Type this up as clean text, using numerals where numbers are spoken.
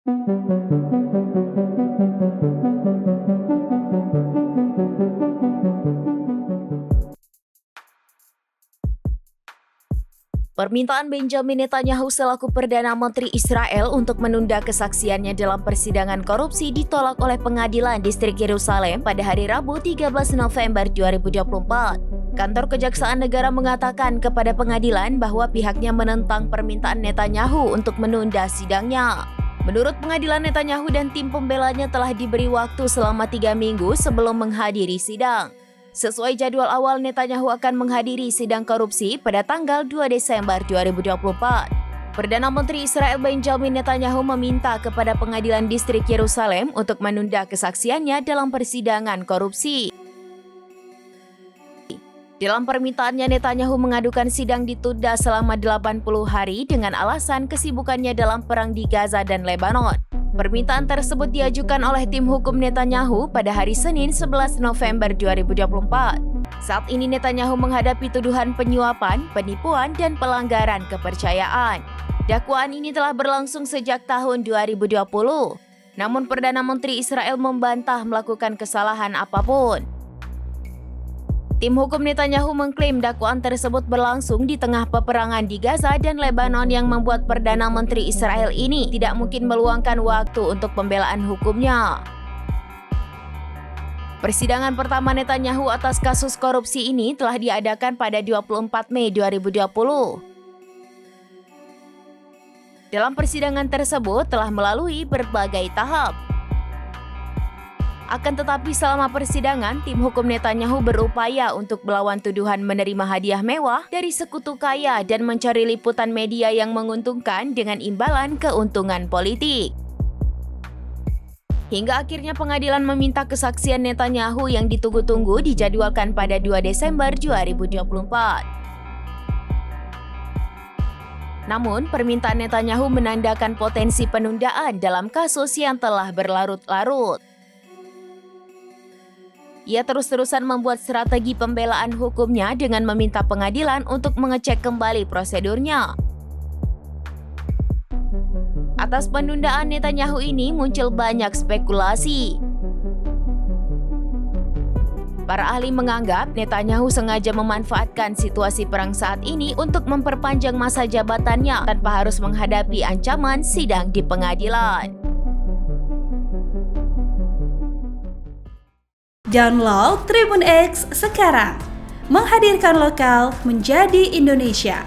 Permintaan Benjamin Netanyahu selaku Perdana Menteri Israel untuk menunda kesaksiannya dalam persidangan korupsi ditolak oleh Pengadilan Distrik Yerusalem pada hari Rabu 13 November 2024. Kantor Kejaksaan Negara mengatakan kepada pengadilan bahwa pihaknya menentang permintaan Netanyahu untuk menunda sidangnya. Menurut pengadilan, Netanyahu dan tim pembelanya telah diberi waktu selama 3 minggu sebelum menghadiri sidang. Sesuai jadwal awal, Netanyahu akan menghadiri sidang korupsi pada tanggal 2 Desember 2024. Perdana Menteri Israel Benjamin Netanyahu meminta kepada Pengadilan Distrik Yerusalem untuk menunda kesaksiannya dalam persidangan korupsi. Dalam permintaannya, Netanyahu mengadukan sidang ditunda selama 80 hari dengan alasan kesibukannya dalam perang di Gaza dan Lebanon. Permintaan tersebut diajukan oleh tim hukum Netanyahu pada hari Senin 11 November 2024. Saat ini Netanyahu menghadapi tuduhan penyuapan, penipuan, dan pelanggaran kepercayaan. Dakwaan ini telah berlangsung sejak tahun 2020. Namun Perdana Menteri Israel membantah melakukan kesalahan apapun. Tim hukum Netanyahu mengklaim dakwaan tersebut berlangsung di tengah peperangan di Gaza dan Lebanon yang membuat Perdana Menteri Israel ini tidak mungkin meluangkan waktu untuk pembelaan hukumnya. Persidangan pertama Netanyahu atas kasus korupsi ini telah diadakan pada 24 Mei 2020. Dalam persidangan tersebut telah melalui berbagai tahap. Akan tetapi selama persidangan, tim hukum Netanyahu berupaya untuk melawan tuduhan menerima hadiah mewah dari sekutu kaya dan mencari liputan media yang menguntungkan dengan imbalan keuntungan politik. Hingga akhirnya pengadilan meminta kesaksian Netanyahu yang ditunggu-tunggu dijadwalkan pada 2 Desember 2024. Namun, permintaan Netanyahu menandakan potensi penundaan dalam kasus yang telah berlarut-larut. Ia terus-terusan membuat strategi pembelaan hukumnya dengan meminta pengadilan untuk mengecek kembali prosedurnya. Atas penundaan Netanyahu ini muncul banyak spekulasi. Para ahli menganggap Netanyahu sengaja memanfaatkan situasi perang saat ini untuk memperpanjang masa jabatannya tanpa harus menghadapi ancaman sidang di pengadilan. Download Tribun X sekarang, menghadirkan lokal menjadi Indonesia.